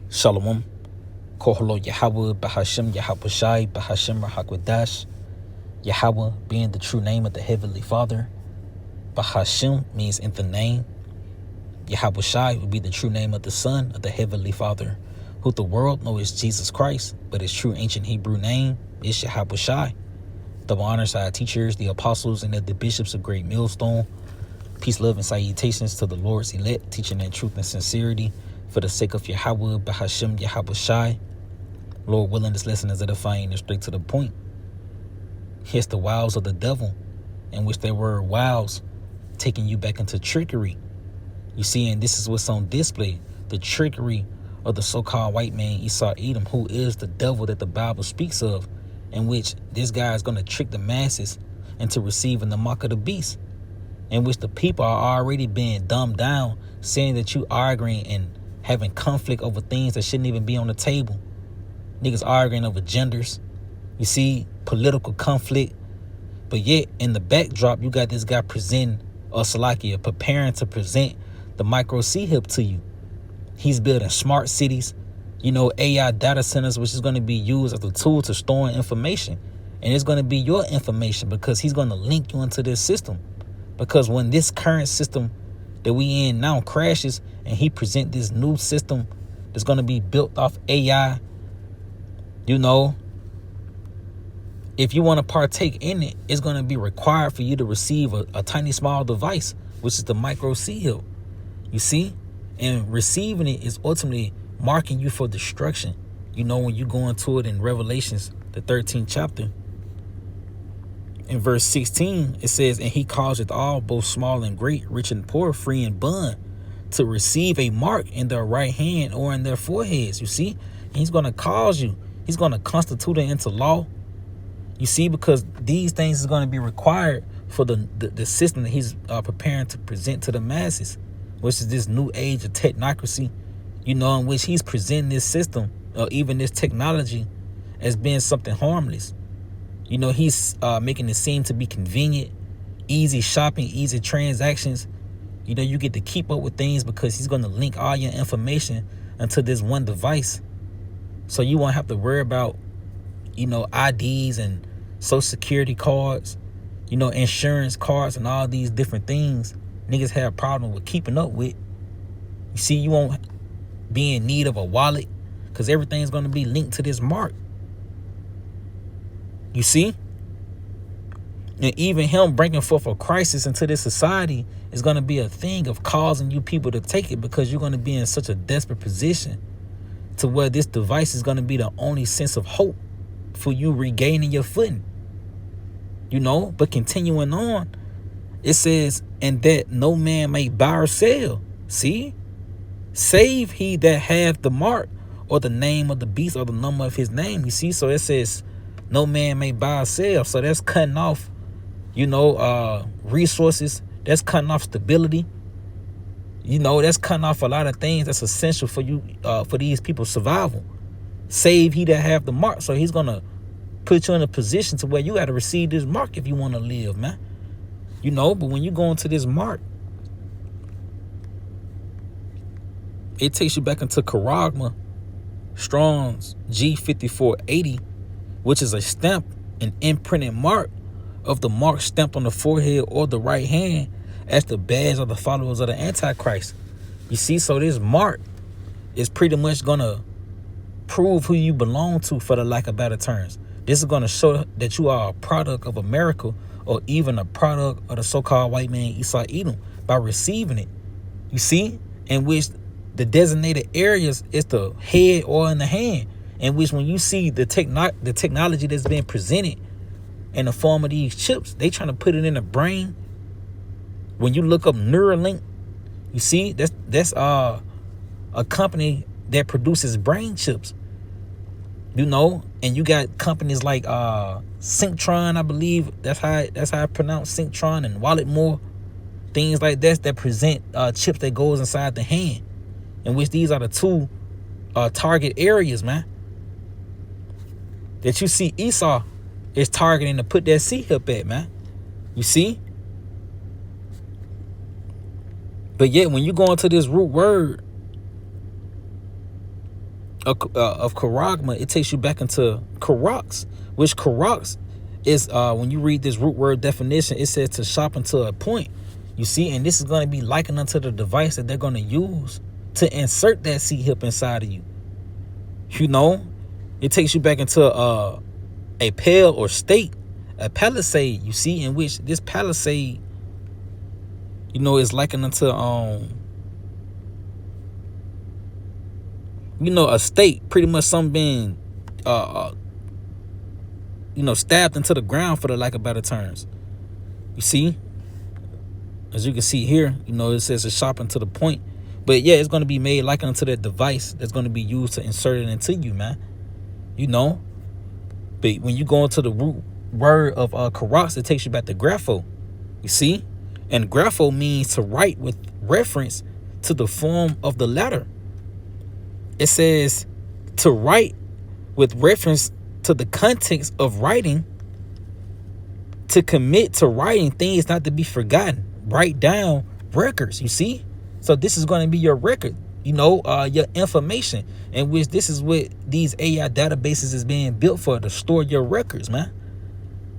Shalom. Koholo Yahweh Bahashem Yahabushai Bahashem Rahakwadash. Yahweh being the true name of the Heavenly Father. Bahashem means in the name. Yahabushai would be the true name of the Son of the Heavenly Father, who the world knows is Jesus Christ, but his true ancient Hebrew name is Yahabushai. Double honors to our teachers, the apostles, and the bishops of Great Millstone. Peace, love, and salutations to the Lord's elect, teaching in truth and sincerity for the sake of Yahweh, Bahashem, Yahabushai. Lord willing, this lesson is edifying and straight to the point. Here's the wiles of the devil, in which there were wiles taking you back into trickery. You see, and this is what's on display, the trickery of the so-called white man Esau Edom, who is the devil that the Bible speaks of, in which this guy is going to trick the masses into receiving the mark of the beast, in which the people are already being dumbed down, saying that you arguing and having conflict over things that shouldn't even be on the table. Niggas arguing over genders. You see, political conflict. But yet, in the backdrop, you got this guy presenting, or Salakia, preparing to present the micro C-HIP to you. He's building smart cities, AI data centers, which is going to be used as a tool to store information. And it's going to be your information because he's going to link you into this system. Because when this current system that we in now crashes and he present this new system that's going to be built off AI, if you want to partake in it, it's going to be required for you to receive a tiny small device, which is the micro C-HIP. You see? And receiving it is ultimately marking you for destruction. When you go into it in Revelations, the 13th chapter, in verse 16, it says, and he causeth all, both small and great, rich and poor, free and bond, to receive a mark in their right hand or in their foreheads. You see? And he's going to cause you. He's going to constitute it into law. You see, because these things is going to be required for the system that he's preparing to present to the masses, which is this new age of technocracy, in which he's presenting this system or even this technology as being something harmless. He's making it seem to be convenient, easy shopping, easy transactions. You get to keep up with things because he's going to link all your information into this one device. So you won't have to worry about, IDs and social security cards, insurance cards and all these different things niggas have a problem with keeping up with. You see, you won't be in need of a wallet because everything's going to be linked to this mark. You see? And even him bringing forth a crisis into this society is going to be a thing of causing you people to take it because you're going to be in such a desperate position to where this device is going to be the only sense of hope for you regaining your footing. But continuing on, it says, and that no man may buy or sell. See? Save he that hath the mark or the name of the beast or the number of his name. You see? So it says no man may buy or sell. So that's cutting off, resources. That's cutting off stability. That's cutting off a lot of things that's essential for you, for these people's survival. Save he that have the mark. So he's going to put you in a position to where you got to receive this mark if you want to live, man. But when you go into this mark, it takes you back into Charagma, Strong's G5480, which is a stamp, an imprinted mark of the mark stamped on the forehead or the right hand as the badge of the followers of the Antichrist. You see, so this mark is pretty much going to prove who you belong to, for the lack of better terms. This is going to show that you are a product of America or even a product of the so-called white man Esau Edom by receiving it. You see? In which the designated areas is the head or in the hand. In which when you see the technology that's being presented in the form of these chips, they trying to put it in the brain. When you look up Neuralink, you see that's a company that produces brain chips. And you got companies like Synctron, I believe that's how I pronounce Synctron, and Walletmore, things like that present chips that goes inside the hand, in which these are the two target areas, man, that you see Esau is targeting to put that C-HIP at, man. You see? But yet when you go into this root word, of charagma, it takes you back into karax, which karax is, when you read this root word definition, it says to shop unto a point. You see, and this is going to be likened unto the device that they're going to use to insert that C-hip inside of you. You know, it takes you back into a pale or state, a palisade, you see, in which this palisade, you know, is likened unto, you know, a state, pretty much something being, you know, stabbed into the ground, for the lack of better terms. You see, as you can see here, you know, it says a shopping to the point. But yeah, it's going to be made like unto that device that's going to be used to insert it into you, man. You know, but when you go into the root word of karax, it takes you back to grapho. You see, and grapho means to write with reference to the form of the letter. It says to write with reference to the context of writing, to commit to writing things not to be forgotten. Write down records, you see? So this is going to be your record, you know, your information, in which this is what these AI databases is being built for, to store your records, man.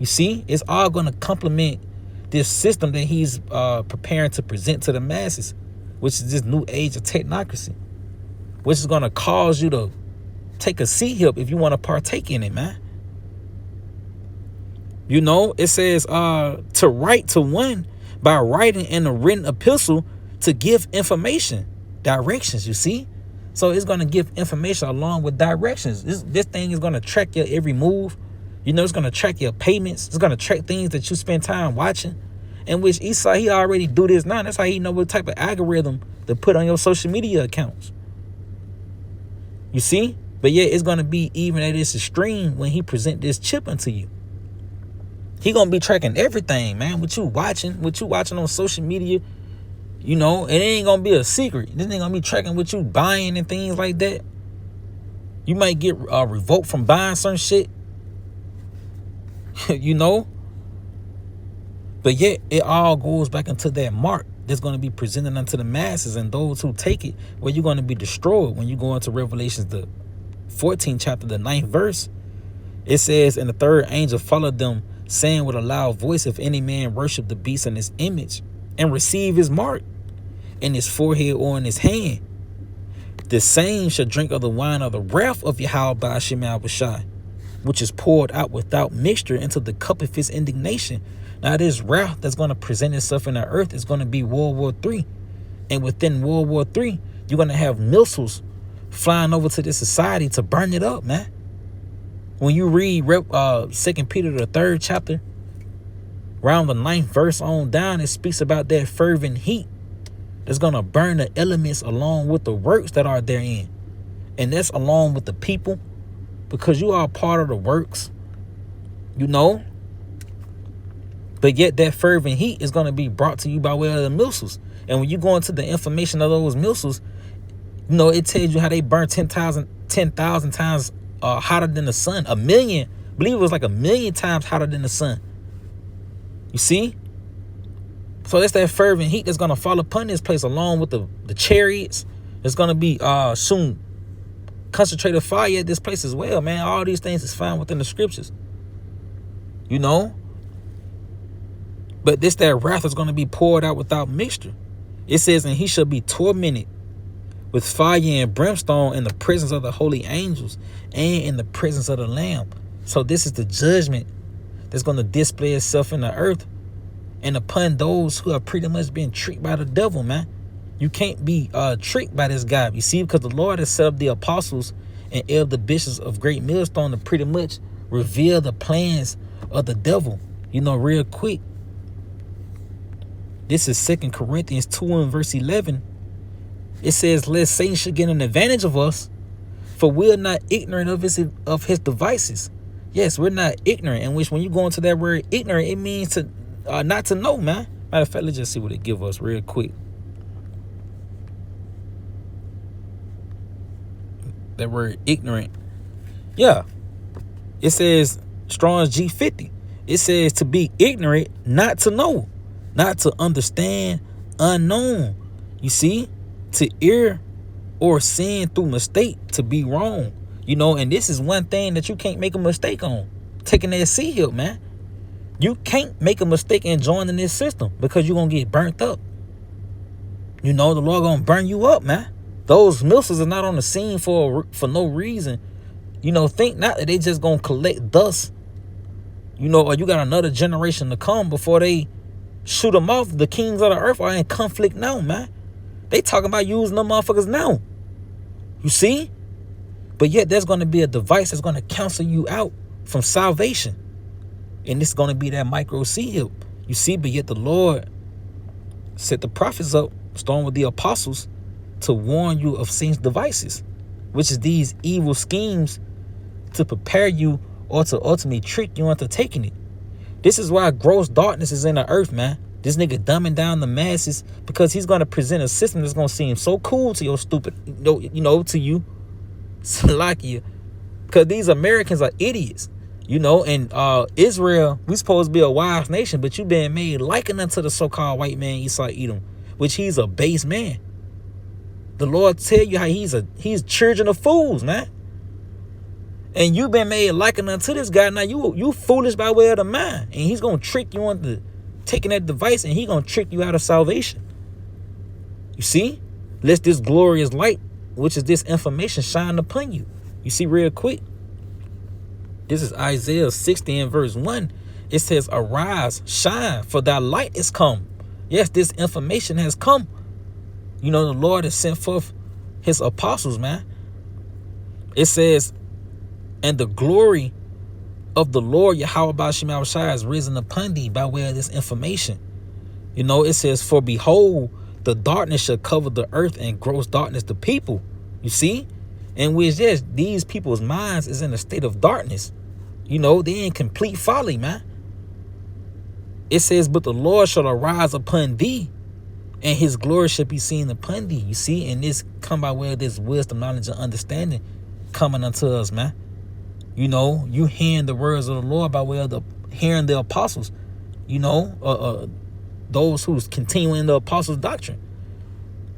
You see, it's all going to complement this system that he's preparing to present to the masses, which is this new age of technocracy, which is going to cause you to take a C-hip if you want to partake in it, man. You know, it says to write to one by writing in a written epistle to give information, directions, you see? So it's going to give information along with directions. This thing is going to track your every move. You know, it's going to track your payments. It's going to track things that you spend time watching, in which Esau, he already do this now. That's how he know what type of algorithm to put on your social media accounts. You see? But yeah, it's going to be even at its extreme when he present this chip unto you. He gonna be tracking everything, man. What you watching on social media, you know, it ain't gonna be a secret. This ain't gonna be tracking what you buying and things like that. You might get revoked from buying certain shit, you know. But yet, it all goes back into that mark that's gonna be presented unto the masses, and those who take it, where you're gonna be destroyed. When you go into Revelations, the 14th chapter, the 9th verse, it says, and the third angel followed them, saying with a loud voice, if any man worship the beast in his image and receive his mark in his forehead or in his hand, the same shall drink of the wine of the wrath of Yahweh Ba'ashem Yahushai, which is poured out without mixture into the cup of his indignation. Now this wrath that's going to present itself in the earth is going to be World War III. And within World War III, you're going to have missiles flying over to this society to burn it up, man. When you read 2 Peter, the 3rd chapter, around the 9th verse on down, it speaks about that fervent heat that's going to burn the elements along with the works that are therein. And that's along with the people, because you are part of the works, you know. But yet that fervent heat is going to be brought to you by way of the missiles. And when you go into the information of those missiles, you know, it tells you how they burn 10,000 times hotter than the sun. I believe it was like 1,000,000 times hotter than the sun. You see? So that's that fervent heat that's going to fall upon this place, along with the chariots. There's going to be soon concentrated fire at this place as well, man. All these things is found within the scriptures, you know. But that wrath is going to be poured out without mixture. It says, and he shall be tormented with fire and brimstone in the presence of the holy angels and in the presence of the Lamb. So this is the judgment that's going to display itself in the earth and upon those who have pretty much been tricked by the devil, man. You can't be tricked by this guy, you see, because the Lord has set up the apostles and elder bishops of Great Millstone to pretty much reveal the plans of the devil, you know, real quick. This is 2 Corinthians 2 and verse 11. It says, lest Satan should get an advantage of us, for we are not ignorant of his devices. Yes, we're not ignorant, in which when you go into that word ignorant, it means to not to know, man. Matter of fact, let's just see what it gives us real quick. That word ignorant. Yeah. It says Strong's G50. It says to be ignorant, not to know, not to understand, unknown. You see? To err or sin through mistake, to be wrong. You know, and this is one thing that you can't make a mistake on. Taking that seal, man. You can't make a mistake in joining this system because you're going to get burnt up. You know, the Lord going to burn you up, man. Those missiles are not on the scene for no reason. You know, think not that they just going to collect dust. You know, or you got another generation to come before they shoot them off. The kings of the earth are in conflict now, man. They talking about using them motherfuckers now. You see? But yet there's going to be a device that's going to cancel you out from salvation. And it's going to be that micro seal. You see, but yet the Lord set the prophets up, starting with the apostles, to warn you of Satan's devices, which is these evil schemes to prepare you or to ultimately trick you into taking it. This is why gross darkness is in the earth, man. This nigga dumbing down the masses because he's going to present a system that's going to seem so cool to your stupid, you know, to you. Salakia. Because these Americans are idiots. You know, and Israel, we supposed to be a wise nation, but you been made likened unto the so-called white man Esau Edom, which he's a base man. The Lord tell you how he's children of fools, man. And you been made likened unto this guy. Now you foolish by way of the mind, and he's gonna trick you into taking that device, and he gonna trick you out of salvation. You see, let this glorious light, which is this information, shine upon you. You see, real quick. This is Isaiah 60 and verse 1. It says, arise, shine, for thy light is come. Yes, this information has come. You know, the Lord has sent forth his apostles, man. It says, and the glory of the Lord Yahweh Ba'ashem Yahushua is risen upon thee by way of this information. You know, it says, for behold, the darkness shall cover the earth, and gross darkness the people. You see? And which is these people's minds is in a state of darkness. You know, they in complete folly, man. It says, but the Lord shall arise upon thee, and his glory shall be seen upon thee. You see, and this come by way of this wisdom, knowledge, and understanding coming unto us, man. You know, you hearing the words of the Lord by way of hearing the apostles. You know, those who's continuing the apostles' doctrine.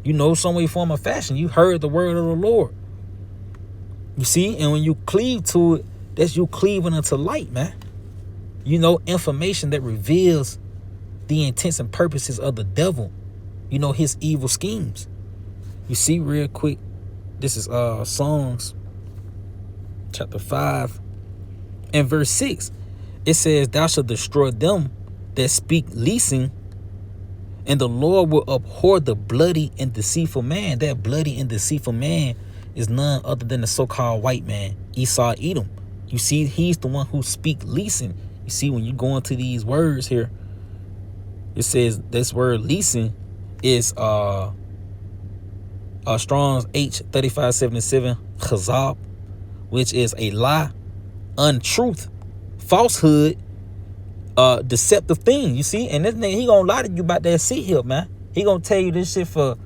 You know, some way, form, or fashion, you heard the word of the Lord. You see, and when you cleave to it, that's you cleaving unto light, man. You know, information that reveals the intents and purposes of the devil. You know, his evil schemes. You see, real quick, this is Psalms chapter 5 and verse 6. It says, thou shalt destroy them that speak leasing, and the Lord will abhor the bloody and deceitful man. That bloody and deceitful man is none other than the so-called white man, Esau Edom. You see, he's the one who speak leasing. You see, when you go into these words here, it says this word leasing is Strong's H3577 chazab, which is a lie, untruth, falsehood, deceptive thing. You see, and this nigga, he gonna lie to you about that seat here, man. He gonna tell you this shit to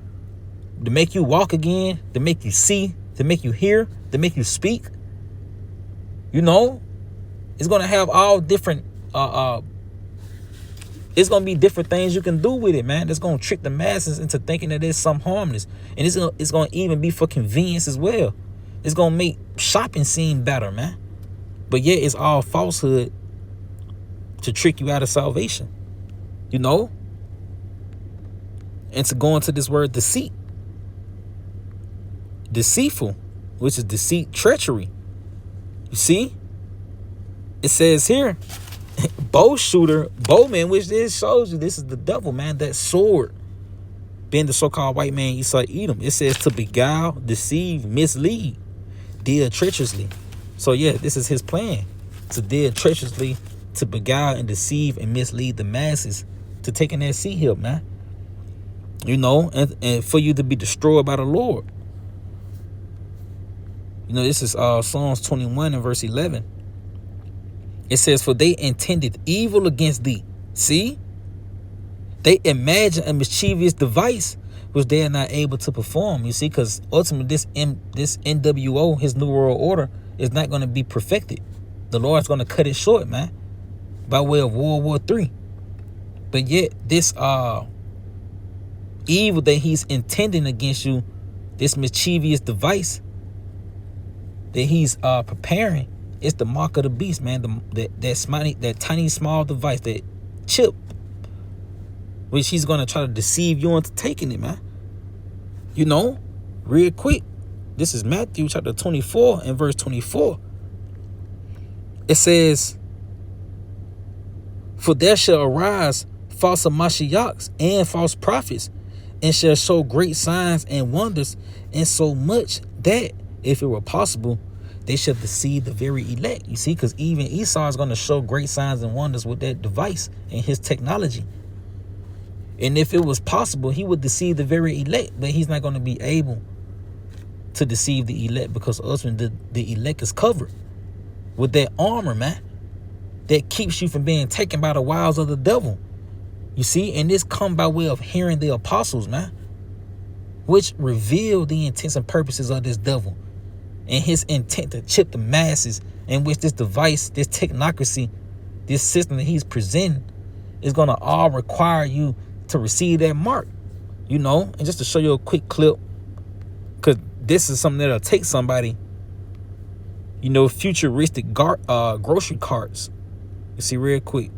make you walk again, to make you see, to make you hear, to make you speak. You know, it's gonna have all different it's gonna be different things you can do with it, man. That's gonna trick the masses into thinking that there's some harmless, and it's gonna even be for convenience as well. It's gonna make shopping seem better, man. But yet it's all falsehood to trick you out of salvation. You know, and to go into this word deceit, deceitful, which is deceit, treachery. You see, it says here, bowman, which this shows you this is the devil, man. That sword, being the so-called white man Esau Edom. It says to beguile, deceive, mislead, deal treacherously. So yeah, this is his plan, to deal treacherously, to beguile and deceive and mislead the masses to taking that seat here, man. You know, and for you to be destroyed by the Lord. You know, this is Psalms 21 and verse 11. It says, for they intended evil against thee. See? They imagine a mischievous device which they are not able to perform. You see, because ultimately this NWO, his New World Order, is not going to be perfected. The Lord's going to cut it short, man, by way of World War III. But yet this evil that he's intending against you, this mischievous device, that he's preparing is the mark of the beast, man. That tiny small device, that chip, which he's gonna try to deceive you into taking it, man. You know, real quick. This is Matthew chapter 24 and verse 24. It says, "For there shall arise false Mashiachs and false prophets, and shall show great signs and wonders, and so much that, if it were possible, they shall deceive the very elect." You see, because even Esau is going to show great signs and wonders with that device and his technology. And if it was possible, he would deceive the very elect, but he's not going to be able to deceive the elect, because ultimately the elect is covered with that armor, man, that keeps you from being taken by the wiles of the devil. You see, and this come by way of hearing the apostles, man, which reveal the intents and purposes of this devil and his intent to chip the masses, in which this device, this technocracy, this system that he's presenting is going to all require you to receive that mark, you know. And just to show you a quick clip, because this is something that'll take somebody, you know, futuristic grocery carts. You see, real quick.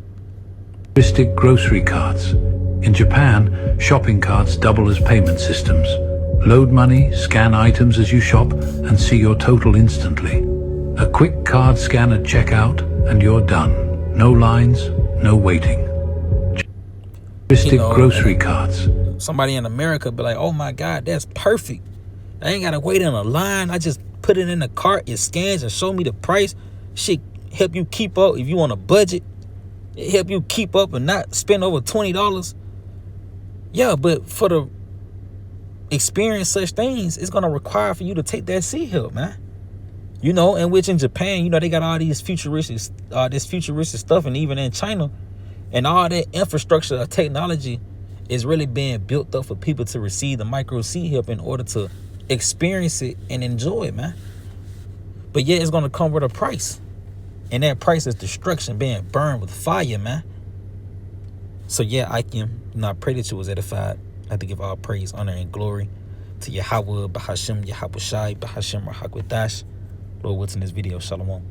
Futuristic grocery carts. In Japan, shopping carts double as payment systems. Load money, scan items as you shop, and see your total instantly. A quick card scan at checkout, and you're done. No lines, no waiting. Futuristic grocery carts. Somebody in America be like, "Oh my God, that's perfect. I ain't gotta wait in a line. I just put it in the cart, it scans and show me the price." Shit, help you keep up if you on a budget. It help you keep up and not spend over $20. Yeah, but for the experience such things, it's gonna require for you to take that sea help, man. You know, in which in Japan, you know, they got all these futuristic stuff, and even in China, and all that infrastructure of technology is really being built up for people to receive the micro sea help in order to experience it and enjoy it, man. But yeah, it's gonna come with a price, and that price is destruction, being burned with fire, man. So yeah, I pray that you was edified. I have to give all praise, honor, and glory to Yahweh, Bahashem, Yahabushai, Bahashem, Rahagwadash. Lord, what's in this video? Shalom.